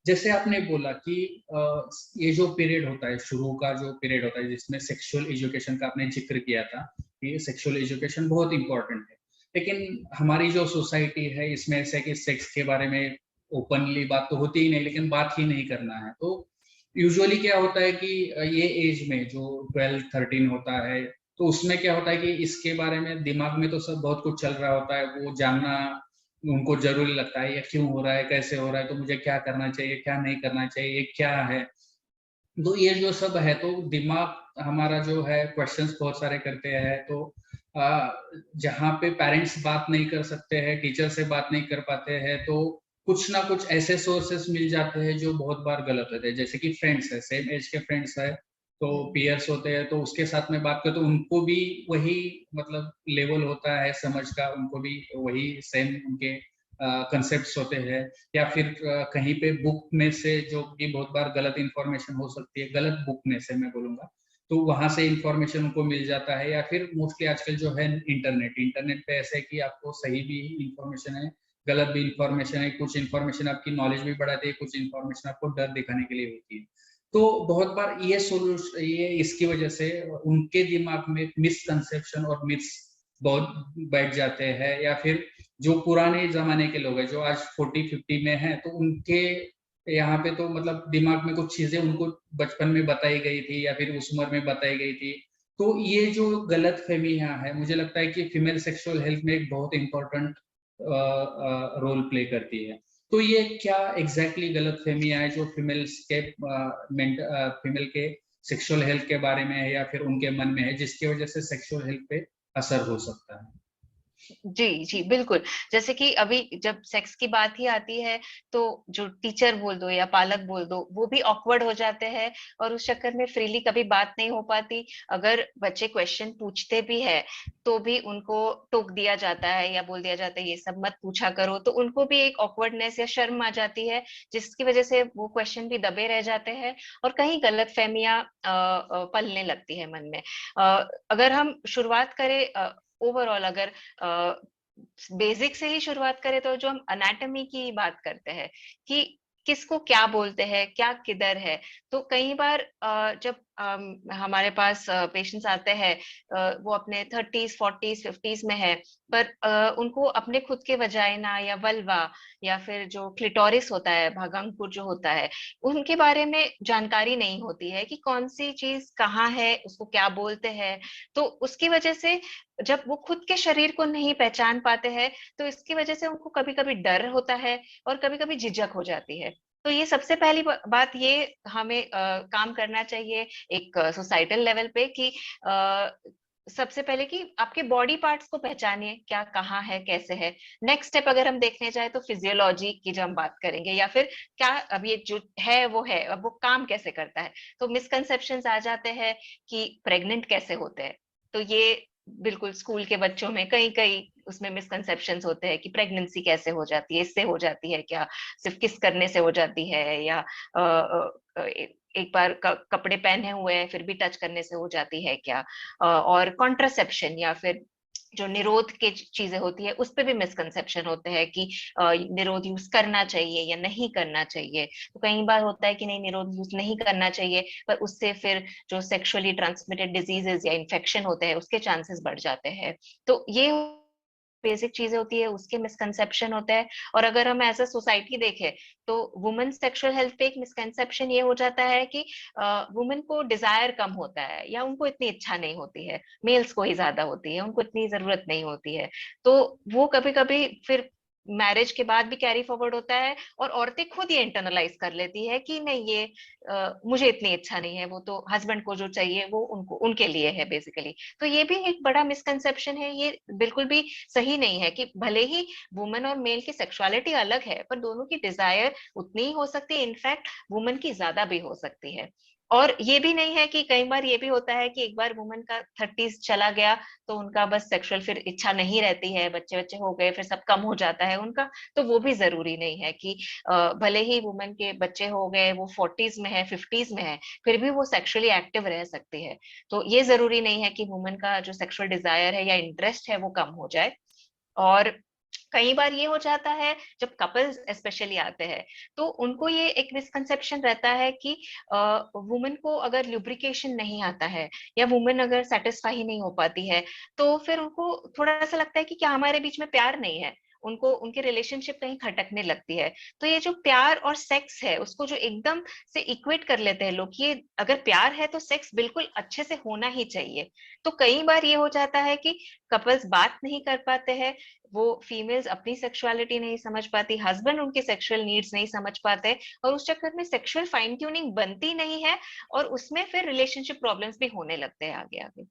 जैसे आपने बोला कि ये जो पीरियड होता है, शुरू का जो पीरियड होता है जिसमें सेक्सुअल एजुकेशन का आपने जिक्र किया था कि सेक्सुअल एजुकेशन बहुत इंपॉर्टेंट है, लेकिन हमारी जो सोसाइटी है इसमें ऐसा है कि सेक्स के बारे में ओपनली बात तो होती ही नहीं, लेकिन बात ही नहीं करना है। तो यूजुअली क्या होता है कि ये एज में जो 12-13 होता है, तो उसमें क्या होता है कि इसके बारे में दिमाग में तो सब बहुत कुछ चल रहा होता है, वो जानना उनको ज़रूरी लगता है, ये क्यों हो रहा है, कैसे हो रहा है, तो मुझे क्या करना चाहिए, क्या नहीं करना चाहिए, ये क्या है? तो ये जो सब है, तो दिमाग हमारा जो है क्वेश्चंस बहुत सारे करते हैं। तो जहाँ पे पेरेंट्स बात नहीं कर सकते हैं, टीचर से बात नहीं कर पाते हैं, तो कुछ ना कुछ ऐसे सोर्सेस मिल जाते हैं जो बहुत बार गलत होते हैं। जैसे कि फ्रेंड्स है, सेम एज के फ्रेंड्स है, तो पीयर्स होते हैं, तो उसके साथ में बात करें तो उनको भी वही मतलब लेवल होता है समझ का, उनको भी वही सेम उनके कंसेप्ट्स होते हैं। या फिर कहीं पे बुक में से जो कि बहुत बार गलत इन्फॉर्मेशन हो सकती है, गलत बुक में से मैं बोलूँगा, तो वहाँ से इन्फॉर्मेशन उनको मिल जाता है। या फिर मोस्टली आजकल जो है इंटरनेट, इंटरनेट पे ऐसा है कि आपको सही भी इन्फॉर्मेशन है, गलत भी इन्फॉर्मेशन है, कुछ इन्फॉर्मेशन आपकी नॉलेज भी बढ़ाती है, कुछ इन्फॉर्मेशन आपको डर दिखाने के लिए होती है। तो बहुत बार ये इसकी वजह से उनके दिमाग में मिसकंसेप्शन और मिथ्स बहुत बैठ जाते हैं। या फिर जो पुराने ज़माने के लोग हैं, जो आज 40-50 में हैं, तो उनके यहाँ पे तो मतलब दिमाग में कुछ चीज़ें उनको बचपन में बताई गई थी या फिर उस उम्र में बताई गई थी। तो ये जो गलतफ़हमियाँ हैं, मुझे लगता है कि फीमेल सेक्सुअल हेल्थ में एक बहुत इम्पोर्टेंट रोल प्ले करती है। तो ये क्या एग्ज़ैक्टली गलतफ़हमियाँ हैं जो फीमेल के सेक्सुअल हेल्थ के बारे में है या फिर उनके मन में है, जिसकी वज़ह से सेक्सुअल हेल्थ पे असर हो सकता है? जी, जी, बिल्कुल। जैसे कि अभी जब सेक्स की बात ही आती है, तो जो टीचर बोल दो या पालक बोल दो, वो भी ऑकवर्ड हो जाते हैं और उस चक्कर में फ्रीली कभी बात नहीं हो पाती। अगर बच्चे क्वेश्चन पूछते भी हैं, तो भी उनको टोक दिया जाता है या बोल दिया जाता है, ये सब मत पूछा करो। तो उनको भी एक ऑकवर्डनेस या शर्म आ जाती है, जिसकी वजह से वो क्वेश्चन भी दबे रह जाते हैं और कहीं गलतफ़हमियाँ पलने लगती है मन में। अगर हम शुरुआत करें ओवरऑल अगर बेसिक से ही शुरुआत करें तो जो हम एनाटॉमी की बात करते हैं कि किसको क्या बोलते हैं, क्या किधर है। तो कई बार जब हमारे पास पेशेंट्स आते हैं, वो अपने 30s 40s 50s में है, पर उनको अपने खुद के वजाइना या वल्वा या फिर जो क्लिटोरिस होता है, भागांकुर जो होता है, उनके बारे में जानकारी नहीं होती है कि कौन सी चीज कहाँ है, उसको क्या बोलते हैं। तो उसकी वजह से जब वो खुद के शरीर को नहीं पहचान पाते हैं, तो इसकी वजह से उनको कभी-कभी डर होता है और कभी-कभी झिझक हो जाती है। तो ये सबसे पहली बात ये हमें काम करना चाहिए एक सोसाइटल लेवल पे कि अ, सबसे पहले कि आपके बॉडी पार्ट्स को पहचानिए, क्या कहाँ है, कैसे है। नेक्स्ट स्टेप अगर हम देखने जाए तो फिजियोलॉजी की जो हम बात करेंगे या फिर क्या अब ये जो है वो है, अब वो काम कैसे करता है। तो मिसकंसेप्शंस आ जाते हैं कि प्रेग्नेंट कैसे होते हैं। तो ये बिल्कुल स्कूल के बच्चों में कई-कई उसमें मिसकंसेप्शंस होते हैं कि प्रेगनेंसी कैसे हो जाती है, इससे हो जाती है क्या, सिर्फ किस करने से हो जाती है या एक बार कपड़े पहने हुए हैं फिर भी टच करने से हो जाती है क्या। और कॉन्ट्रासेप्शन या फिर जो निरोध की चीजें होती है उस पे भी मिसकंसेप्शन होते हैं कि निरोध यूज करना चाहिए या नहीं करना चाहिए। तो कई बार होता है कि नहीं, निरोध यूज नहीं करना चाहिए, पर उससे फिर जो सेक्सुअली ट्रांसमिटेड डिजीजेस या इन्फेक्शन होते हैं उसके चांसेस बढ़ जाते हैं। तो ये बेसिक चीजें होती है, उसके मिसकंसेप्शन होते हैं। और अगर हम एज अ सोसाइटी देखें तो वुमेन सेक्सुअल हेल्थ पे एक मिसकंसेप्शन ये हो जाता है कि वुमेन को डिजायर कम होता है या उनको इतनी इच्छा नहीं होती है, मेल्स को ही ज्यादा होती है, उनको इतनी जरूरत नहीं होती है। तो वो कभी कभी फिर मैरिज के बाद भी कैरी फॉरवर्ड होता है और औरतें खुद ये इंटरनलाइज कर लेती है कि नहीं, ये मुझे इतनी इच्छा नहीं है, वो तो हस्बैंड को जो चाहिए वो उनको उनके लिए है बेसिकली। तो ये भी एक बड़ा मिसकंसेप्शन है। ये बिल्कुल भी सही नहीं है कि भले ही वुमेन और मेल की सेक्सुअलिटी अलग है, पर दोनों की डिजायर उतनी ही हो सकती है, इनफैक्ट वुमेन की ज्यादा भी हो सकती है। और ये भी नहीं है कि कई बार ये भी होता है कि एक बार वुमेन का 30s चला गया तो उनका बस सेक्सुअल फिर इच्छा नहीं रहती है, बच्चे बच्चे हो गए फिर सब कम हो जाता है उनका। तो वो भी जरूरी नहीं है कि भले ही वुमेन के बच्चे हो गए, वो 40s में है 50s में है, फिर भी वो सेक्सुअली एक्टिव रह सकती है। तो ये जरूरी नहीं है कि वुमेन का जो सेक्सुअल डिजायर है या इंटरेस्ट है वो कम हो जाए। और कई बार ये हो जाता है जब कपल्स स्पेशली आते हैं, तो उनको ये एक मिसकंसेप्शन रहता है कि वुमेन को अगर लुब्रिकेशन नहीं आता है या वुमेन अगर सेटिस्फाई ही नहीं हो पाती है, तो फिर उनको थोड़ा सा लगता है कि क्या हमारे बीच में प्यार नहीं है, उनको उनकी रिलेशनशिप कहीं खटकने लगती है। तो ये जो प्यार और सेक्स है उसको जो एकदम से इक्वेट कर लेते हैं लोग, ये अगर प्यार है तो सेक्स बिल्कुल अच्छे से होना ही चाहिए। तो कई बार ये हो जाता है कि कपल्स बात नहीं कर पाते हैं, वो फीमेल्स अपनी सेक्सुअलिटी नहीं समझ पाती, हस्बैंड उनके सेक्सुअल नीड्स नहीं समझ पाते, और उस चक्कर में सेक्सुअल फाइन ट्यूनिंग बनती नहीं है, और उसमें फिर रिलेशनशिप प्रॉब्लम्स भी होने लगते हैं आगे आगे।